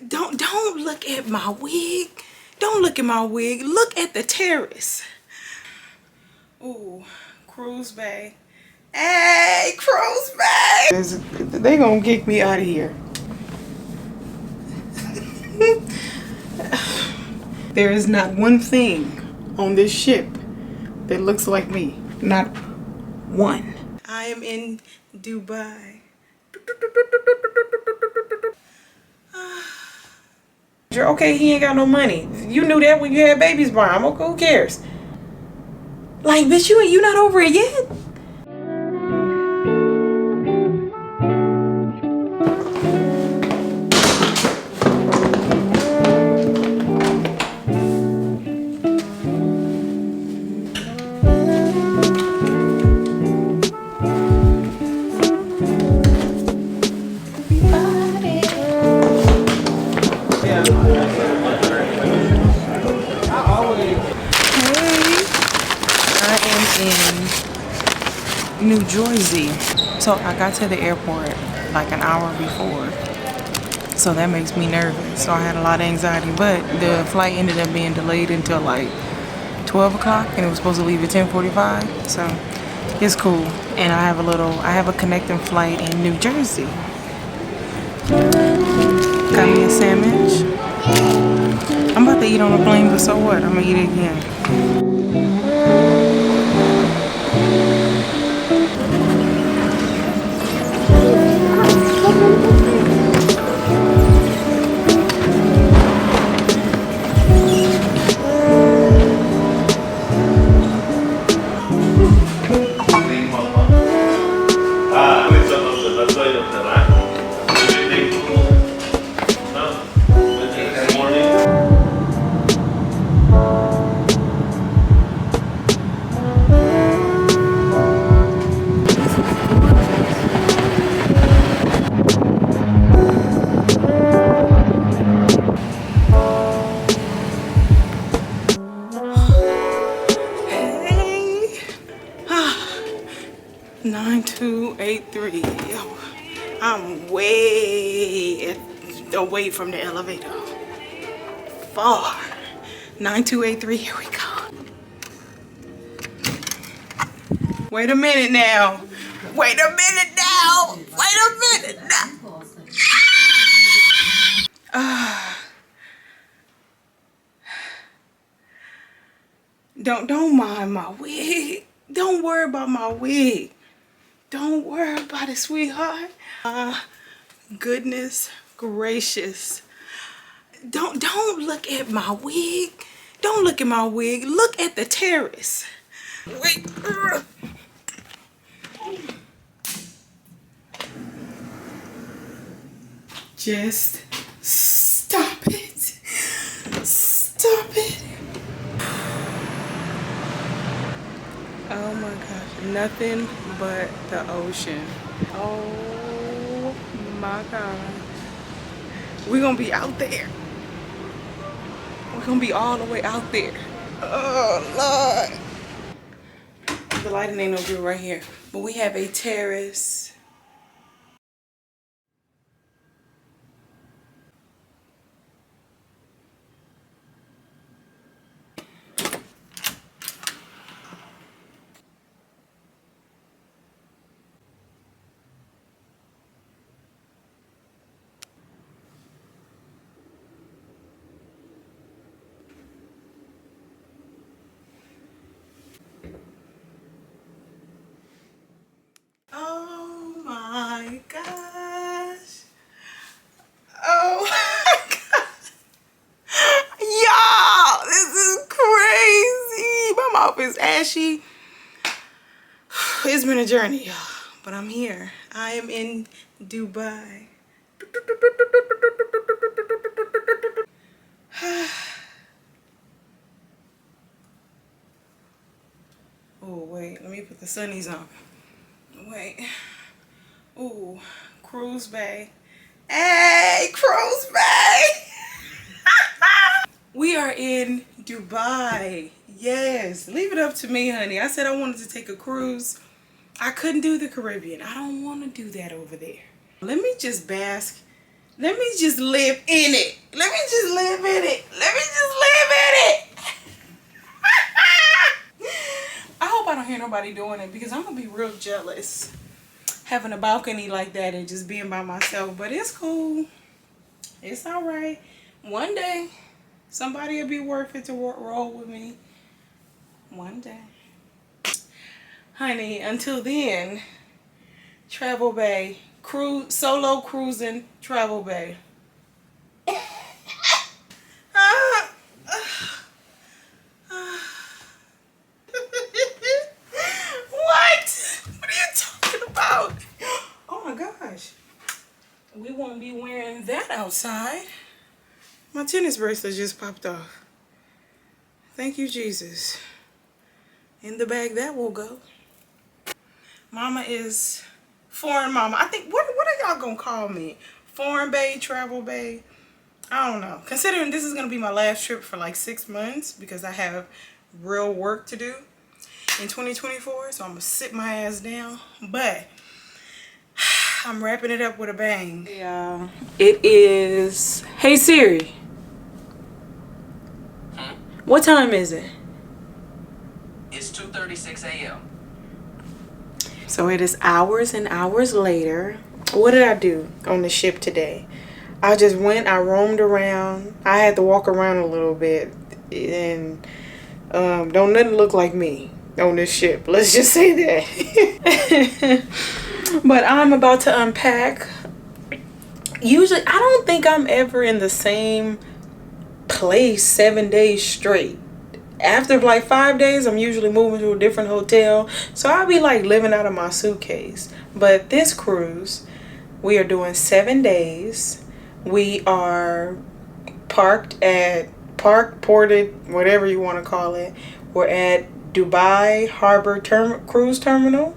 Don't look at my wig. Don't look at my wig. Look at the terrace. Ooh, Cruise Bay. Hey, Cruise Bay. They gonna kick me out of here. There is not one thing on this ship that looks like me. Not one. I am in Dubai. Okay, he ain't got no money. You knew that when you had babies born. I'm okay, who cares? Like, bitch, you not over it yet? New Jersey. So I got to the airport like an hour before. So that makes me nervous. So I had a lot of anxiety. But the flight ended up being delayed until like 12 o'clock and it was supposed to leave at 10:45. So it's cool. And I have a connecting flight in New Jersey. Got me a sandwich. I'm about to eat on the plane, but so what? I'm gonna eat it again. Hey, 9283. Yo, I'm way away from the elevator. Far. 9283. Here we go. Wait a minute now. Wait a minute now. Wait a minute now. Don't mind my wig. Don't worry about my wig. Don't worry about it, sweetheart. Goodness gracious. Don't look at my wig. Don't look at my wig. Look at the terrace. Wait. Just stop it. Stop it. Oh my gosh, nothing but the ocean. Oh my gosh. We're gonna be out there. We're gonna be all the way out there. Oh Lord. The lighting ain't no good right here. But we have a terrace. Oh my gosh. Oh my gosh. Y'all, this is crazy. My mouth is ashy. It's been a journey, y'all. But I'm here. I am in Dubai. Oh, wait. Let me put the sunnies on. Wait. Ooh, Cruise Bay. Hey, Cruise Bay! We are in Dubai. Yes, leave it up to me, honey. I said I wanted to take a cruise. I couldn't do the Caribbean. I don't want to do that over there. Let me just bask Let me just live in it. Let me just live in it. Let me just live in it. I hope I don't hear nobody doing it because I'm going to be real jealous having a balcony like that and just being by myself. But it's cool. It's all right. One day, somebody will be worth it to roll with me. One day. Honey, until then, Travel Bay. Solo cruising, Travel Bay. What? What are you talking about? Oh my gosh. We won't be wearing that outside. My tennis bracelet just popped off. Thank you, Jesus. In the bag that will go. Mama is foreign mama. I think, what are y'all gonna call me? Foreign bae, travel bae? I don't know. Considering this is gonna be my last trip for like 6 months because I have real work to do in 2024. So I'm gonna sit my ass down. But I'm wrapping it up with a bang. Yeah. It is, hey Siri. What time is it? It's 2:36 a.m. So it is hours and hours later. What did I do on the ship today? I just went, I roamed around. I had to walk around a little bit. And don't nothing look like me on this ship. Let's just say that. But I'm about to unpack. Usually, I don't think I'm ever in the same place 7 days straight. After like 5 days, I'm usually moving to a different hotel. So I'll be like living out of my suitcase. But this cruise, we are doing 7 days. We are ported, whatever you want to call it. We're at Dubai Harbor Cruise Terminal.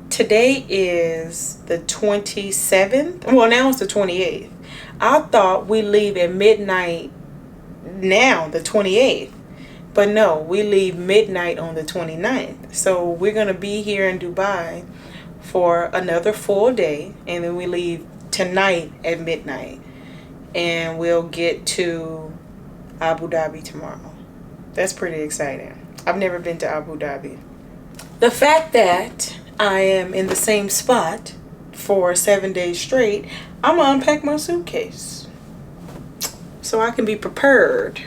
Today is the 27th. Well, now it's the 28th. I thought we leave at midnight now, the 28th. But no, we leave midnight on the 29th. So we're going to be here in Dubai for another full day. And then we leave tonight at midnight. And we'll get to Abu Dhabi tomorrow. That's pretty exciting. I've never been to Abu Dhabi. The fact that I am in the same spot for 7 days straight, I'm going to unpack my suitcase so I can be prepared.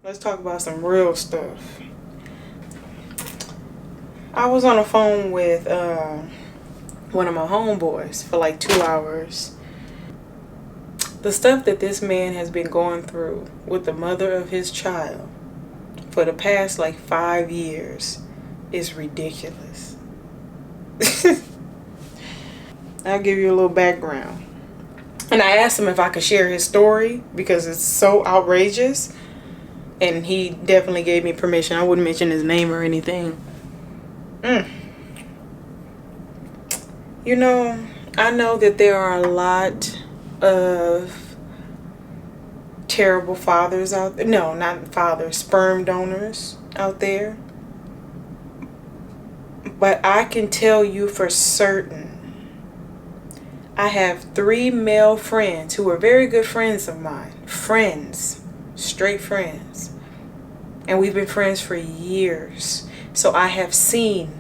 Let's talk about some real stuff. I was on the phone with one of my homeboys for like 2 hours. The stuff that this man has been going through with the mother of his child for the past like 5 years is ridiculous. I'll give you a little background. And I asked him if I could share his story because it's so outrageous. And he definitely gave me permission. I wouldn't mention his name or anything. You know, I know that there are a lot of terrible fathers out there. No, not fathers, sperm donors out there. But I can tell you for certain, I have 3 male friends who are very good friends of mine. Friends. Straight friends. And we've been friends for years. So I have seen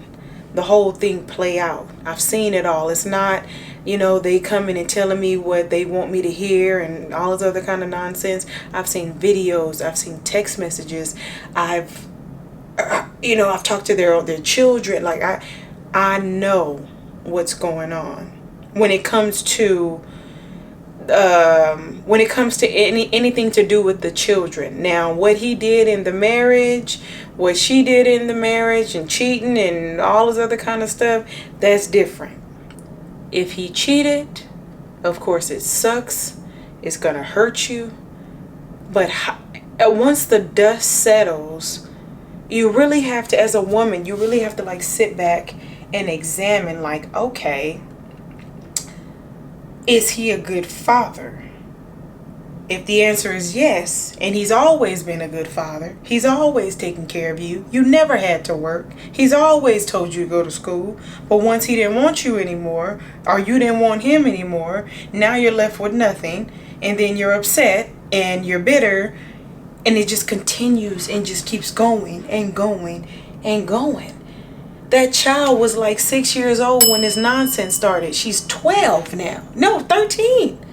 the whole thing play out. I've seen it all. It's not, you know, they coming and telling me what they want me to hear and all this other kind of nonsense. I've seen videos. I've seen text messages. I've talked to their children. Like I know what's going on when it comes to anything to do with the children. Now, what he did in the marriage, what she did in the marriage, and cheating and all this other kind of stuff, that's different. If he cheated, of course it sucks. It's gonna hurt you. But once the dust settles, you really have to, as a woman, you really have to like sit back and examine, like, okay, is he a good father? If the answer is yes, and he's always been a good father, he's always taken care of you, you never had to work, he's always told you to go to school, but once he didn't want you anymore, or you didn't want him anymore, now you're left with nothing, and then you're upset, and you're bitter, and it just continues and just keeps going and going and going. That child was like 6 years old when this nonsense started. She's 12 now. No, 13.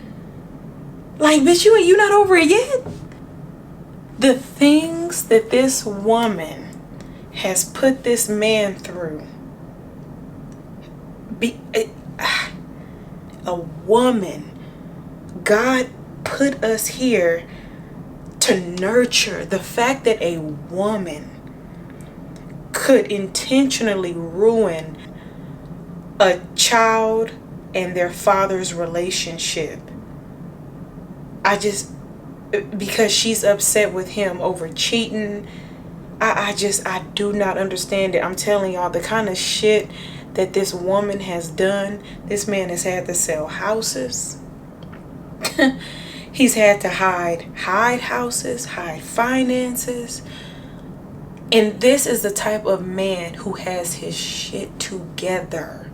Like, bitch, you not over it yet? The things that this woman has put this man through. A woman. God put us here to nurture. The fact that a woman could intentionally ruin a child and their father's relationship. Because she's upset with him over cheating. I do not understand it. I'm telling y'all, the kind of shit that this woman has done. This man has had to sell houses. He's had to hide houses, hide finances. And this is the type of man who has his shit together.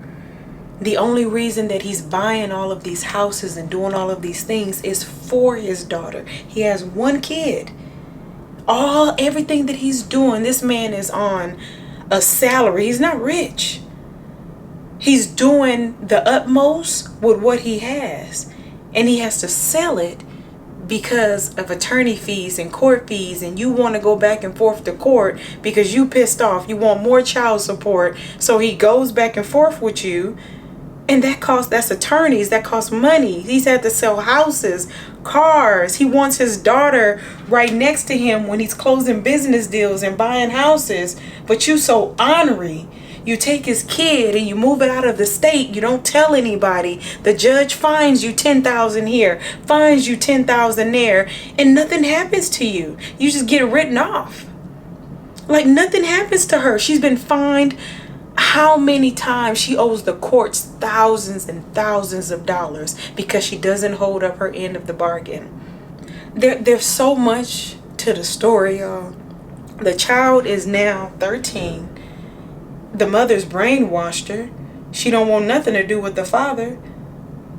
The only reason that he's buying all of these houses and doing all of these things is for his daughter. He has one kid. Everything that he's doing, this man is on a salary. He's not rich. He's doing the utmost with what he has. And he has to sell it because of attorney fees and court fees, and you want to go back and forth to court because you pissed off. You want more child support. So he goes back and forth with you. And that's attorneys, that costs money. He's had to sell houses, cars. He wants his daughter right next to him when he's closing business deals and buying houses. But you so ornery. You take his kid and you move it out of the state. You don't tell anybody. The judge fines you $10,000 here, fines you $10,000 there, and nothing happens to you. You just get written off. Like nothing happens to her. She's been fined. How many times she owes the courts thousands and thousands of dollars because she doesn't hold up her end of the bargain. There's so much to the story, y'all. The child is now 13. The mother's brainwashed her. She don't want nothing to do with the father.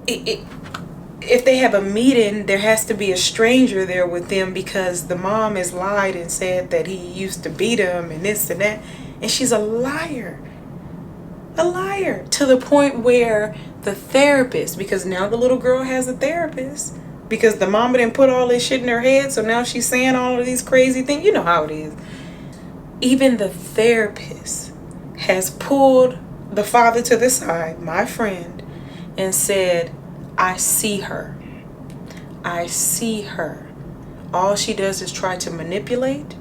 If they have a meeting, there has to be a stranger there with them because the mom has lied and said that he used to beat him and this and that. And she's a liar. A liar to the point where the therapist, because now the little girl has a therapist because the mama didn't put all this shit in her head, so now she's saying all of these crazy things. You know how it is. Even the therapist has pulled the father to the side, my friend, and said, I see her. I see her. All she does is try to manipulate.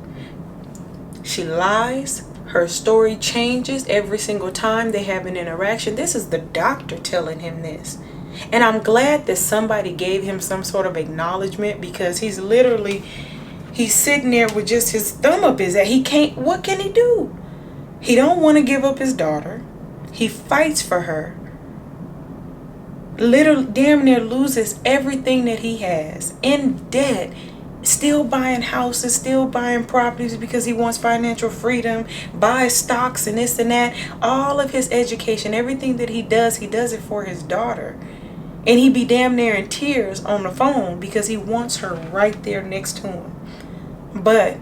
She lies. Her story changes every single time they have an interaction. This is the doctor telling him this. And I'm glad that somebody gave him some sort of acknowledgement because he's sitting there with just his thumb up his ass. What can he do? He don't want to give up his daughter. He fights for her. Literally damn near loses everything that he has in debt. Still buying houses, still buying properties because he wants financial freedom, buys stocks and this and that. All of his education, everything that he does it for his daughter. And he be damn near in tears on the phone because he wants her right there next to him. But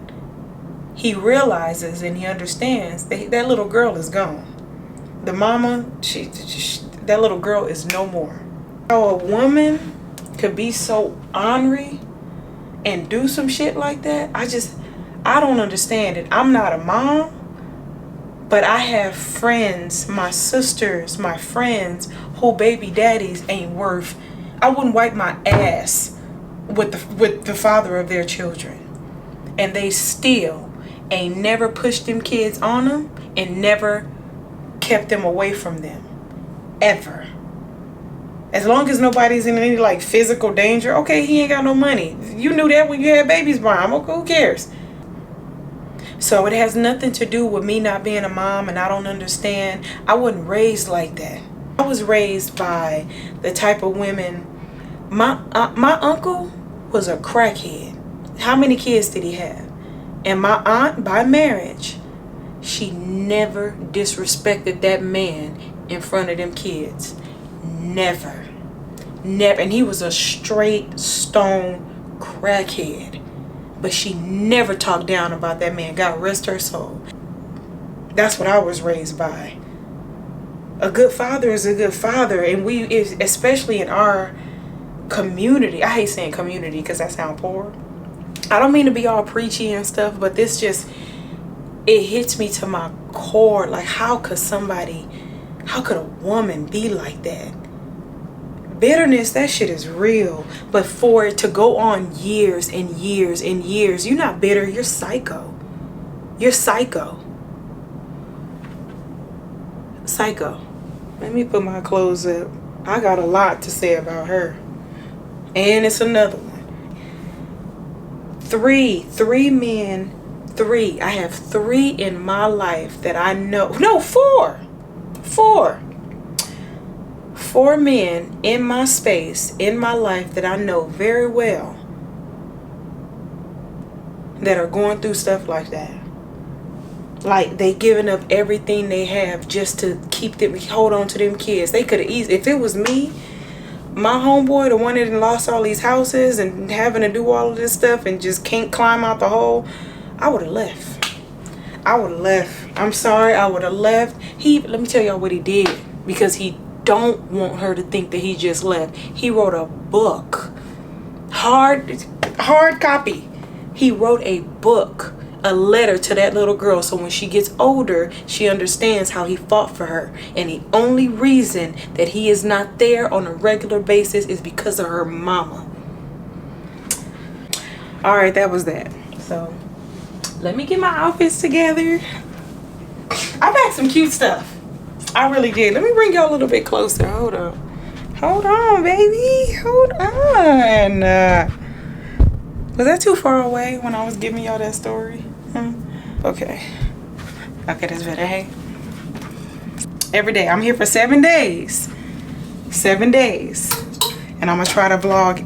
he realizes and he understands that that little girl is gone. The mama, that little girl is no more. How a woman could be so ornery and do some shit like that, I don't understand it. I'm not a mom, but I have friends, my sisters, my friends, who baby daddies ain't worth. I wouldn't wipe my ass with the father of their children. And they still ain't never pushed them kids on them and never kept them away from them. Ever. As long as nobody's in any like physical danger, okay, he ain't got no money. You knew that when you had babies by him. Okay, who cares? So it has nothing to do with me not being a mom, and I don't understand. I wasn't raised like that. I was raised by the type of women. My uncle was a crackhead. How many kids did he have? And my aunt, by marriage, she never disrespected that man in front of them kids. Never. Never. And he was a straight stone crackhead. But she never talked down about that man. God rest her soul. That's what I was raised by. A good father is a good father. And we, especially in our community, I hate saying community because that sounds poor. I don't mean to be all preachy and stuff, but this just, it hits me to my core. Like, how could a woman be like that? Bitterness, that shit is real. But for it to go on years and years and years, you're not bitter, you're psycho. You're psycho. Psycho. Let me put my clothes up. I got a lot to say about her. And it's another one. Three men. I have 3 in my life that I know. No, 4. 4 men in my space, in my life that I know very well that are going through stuff like that. Like, they giving up everything they have just to keep them, hold on to them kids. They could have easily, if it was me, my homeboy, the one that lost all these houses and having to do all of this stuff and just can't climb out the hole, I would have left. I'm sorry, I would have left. Let me tell y'all what he did, because he don't want her to think that he just left. He wrote a book. Hard copy. He wrote a book, a letter to that little girl, so when she gets older, she understands how he fought for her. And the only reason that he is not there on a regular basis is because of her mama. All right, that was that. So let me get my outfits together. I packed some cute stuff. I really did. Let me bring y'all a little bit closer. Hold on, baby. Hold on. Was that too far away when I was giving y'all that story? Okay, that's better. Hey, every day. I'm here for 7 days. 7 days. And I'm going to try to vlog.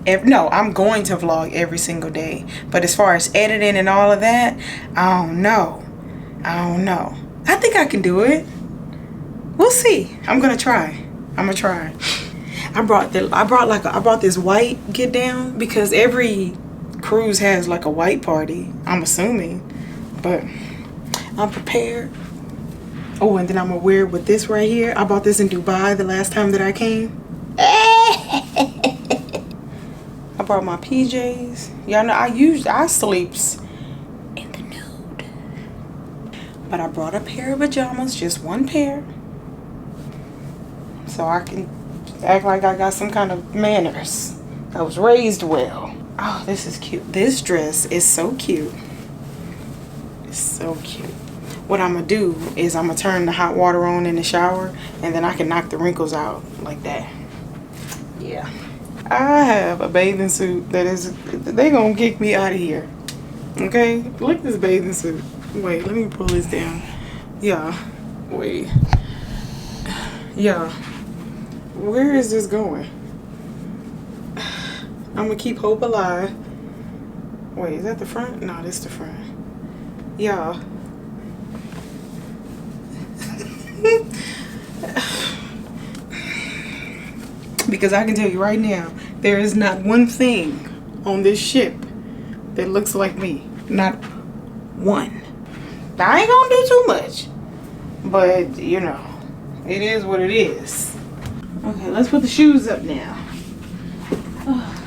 I'm going to vlog every single day. But as far as editing and all of that, I don't know. I think I can do it. We'll see. I'm going to try. I brought this white get down because every cruise has like a white party, I'm assuming. But I'm prepared. Oh, and then I'm gonna wear it with this right here. I bought this in Dubai the last time that I came. I brought my PJs. Y'all know I sleeps in the nude. But I brought a pair of pajamas, just one pair. So I can act like I got some kind of manners. I was raised well. Oh, this is cute. This dress is so cute. It's so cute. What I'm gonna do is I'm gonna turn the hot water on in the shower, and then I can knock the wrinkles out like that. Yeah. I have a bathing suit that is, they gonna kick me out of here. Okay? Look at this bathing suit. Wait, let me pull this down. Yeah. Wait. Yeah. Where is this going? I'm gonna keep hope alive. Wait, is that the front? No, this is the front. Y'all. Because I can tell you right now, there is not one thing on this ship that looks like me. Not one. Now, I ain't gonna do too much. But, you know, it is what it is. Okay, let's put the shoes up now.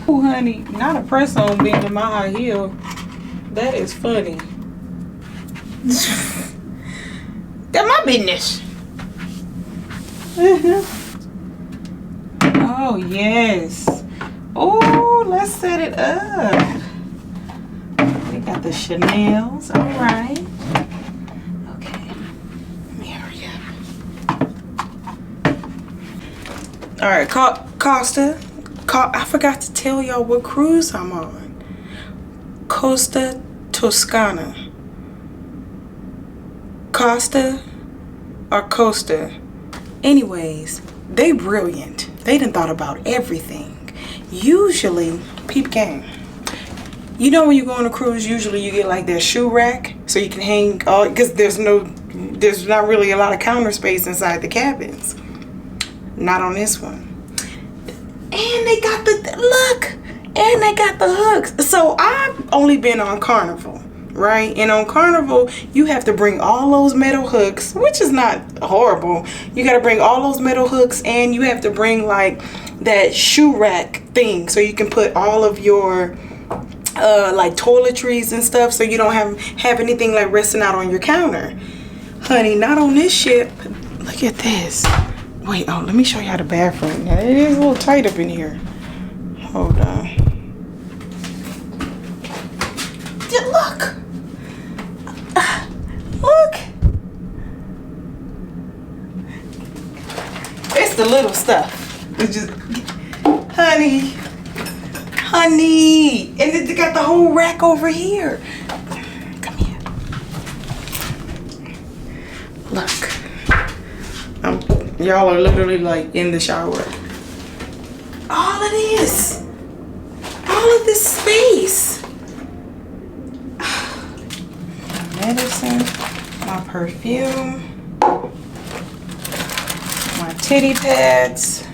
Oh, honey, not a press on being in my high heel. That is funny. That's my business. Oh, yes. Oh, let's set it up. We got the Chanels. All right. Okay. Let me hurry up. All right, Costa. I forgot to tell y'all what cruise I'm on. Costa Toscana. Costa or Costa. Anyways, they brilliant. They done thought about everything. Usually, peep game. You know when you go on a cruise, usually you get like that shoe rack so you can hang all, because there's not really a lot of counter space inside the cabins. Not on this one. And they got and they got the hooks. So I've only been on Carnival, right? And on Carnival, you have to bring all those metal hooks, which is not horrible. You got to bring all those metal hooks, and you have to bring like that shoe rack thing so you can put all of your like toiletries and stuff, so you don't have anything like resting out on your counter. Honey, not on this ship. Look at this. Wait, oh, let me show y'all the bathroom. Now, it is a little tight up in here. Hold on. Look. Look. It's the little stuff. It's just, honey. And they got the whole rack over here. Come here. Look. Y'all are literally like in the shower. All of this space. My medicine, my perfume, my titty pads.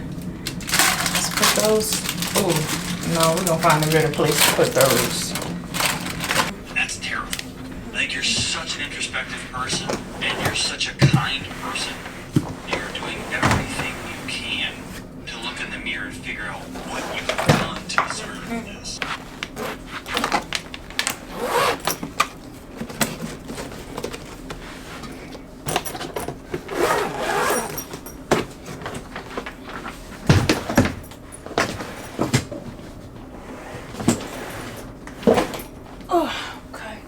Let's put those. Oh no, we're gonna find a better place to put those. That's terrible. I think you're such an introspective person, and you're such a kind person. You're doing everything you can to look in the mirror and figure out what you've done to deserve this. Oh, okay.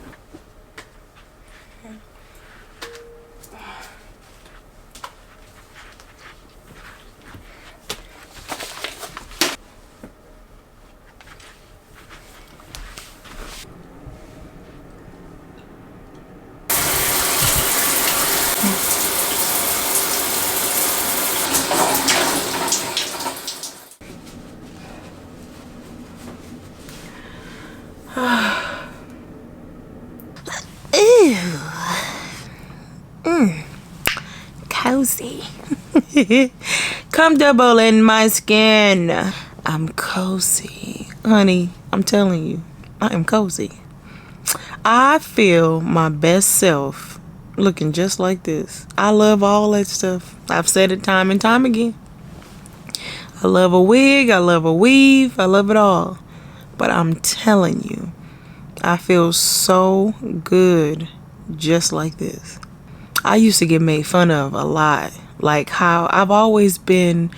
Cozy. Comfortable in my skin. I'm cozy. Honey, I'm telling you, I am cozy. I feel my best self looking just like this. I love all that stuff. I've said it time and time again. I love a wig. I love a weave. I love it all. But I'm telling you, I feel so good just like this. I used to get made fun of a lot. Like how I've always been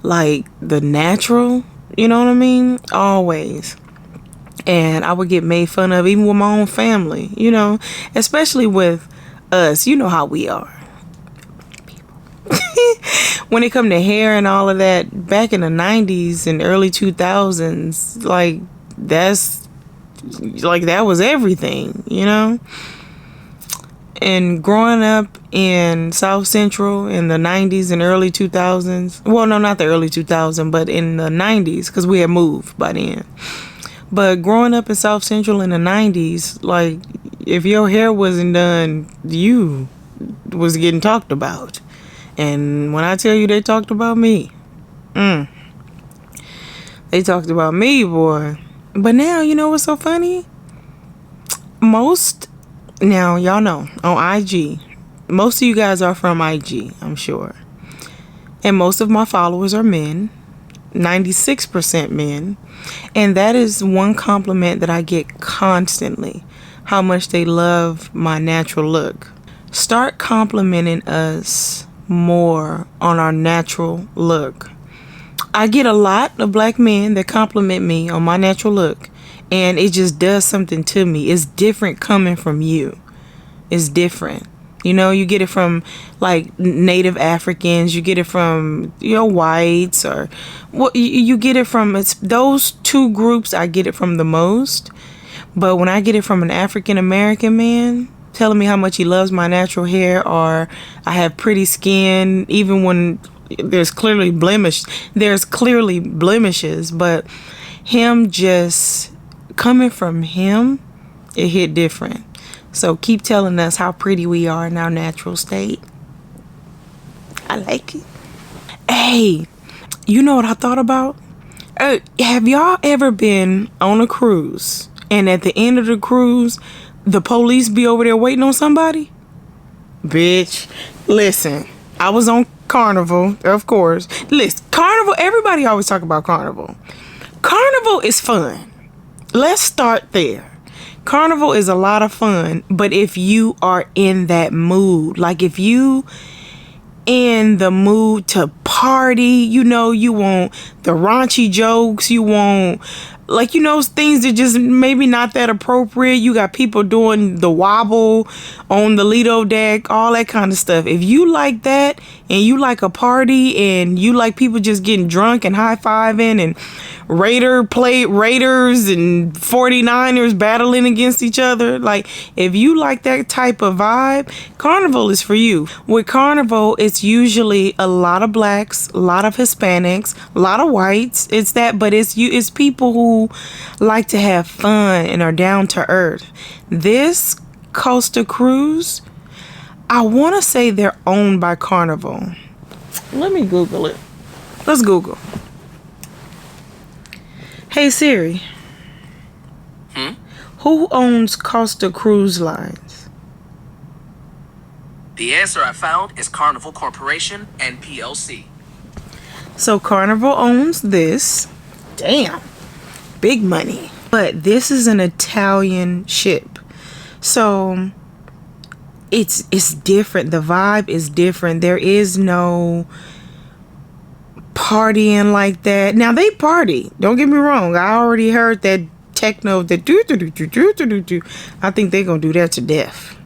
like the natural, you know what I mean? Always. And I would get made fun of even with my own family, you know, especially with us. You know how we are. When it come to hair and all of that, back in the 90s and early 2000s, like that was everything, you know? And growing up in South Central in the 90s and early 2000s, well, no, not the early 2000s, but in the 90s, because we had moved by then. But growing up in South Central in the 90s, like, if your hair wasn't done, you was getting talked about. And when I tell you they talked about me, they talked about me, boy. But now, you know what's so funny? Now, y'all know, on IG, most of you guys are from IG, I'm sure. And most of my followers are men, 96% men. And that is one compliment that I get constantly, how much they love my natural look. Start complimenting us more on our natural look. I get a lot of black men that compliment me on my natural look, and it just does something to me. It's different coming from you. It's different. You know, you get it from like Native Africans, you get it from, you know, whites, or what you get it from. It's those two groups I get it from the most. But when I get it from an African American man telling me how much he loves my natural hair, or I have pretty skin, even when there's clearly blemishes, but him just coming from him, it hit different. So keep telling us how pretty we are in our natural state. I like it. Hey, you know what I thought about? Have y'all ever been on a cruise and at the end of the cruise, the police be over there waiting on somebody? Bitch, listen, I was on Carnival, of course. Listen, Carnival, everybody always talk about Carnival. Carnival is fun. Let's start there. Carnival is a lot of fun, but if you are in that mood, like if you in the mood to party, you know, you want the raunchy jokes, you want, like, you know, things that just maybe not that appropriate. You got people doing the wobble on the Lido deck, all that kind of stuff. If you like that and you like a party and you like people just getting drunk and high-fiving and Raiders and 49ers battling against each other, like if you like that type of vibe, Carnival is for you. With Carnival, it's usually a lot of blacks, a lot of Hispanics, a lot of whites. It's that, but it's people who like to have fun and are down to earth. This Costa Cruise, I want to say they're owned by Carnival. Let me Google it. Let's Google. Hey Siri. Who owns Costa Cruise Lines? The answer I found is Carnival Corporation and PLC. So Carnival owns this. Damn. Big money. But this is an Italian ship. So it's different. The vibe is different. There is no partying like that. Now they party. Don't get me wrong. I already heard that techno, that do. I think they're gonna do that to death.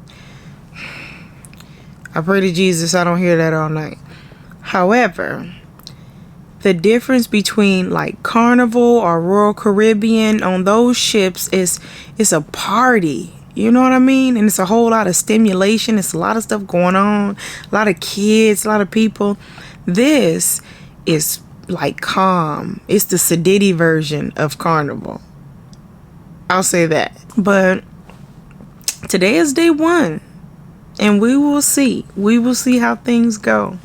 I pray to Jesus I don't hear that all night. However, the difference between like Carnival or Royal Caribbean on those ships is it's a party. You know what I mean? And it's a whole lot of stimulation. It's a lot of stuff going on. A lot of kids, a lot of people. This is like calm. It's the sedity version of Carnival. I'll say that. But today is day one. And we will see. We will see how things go.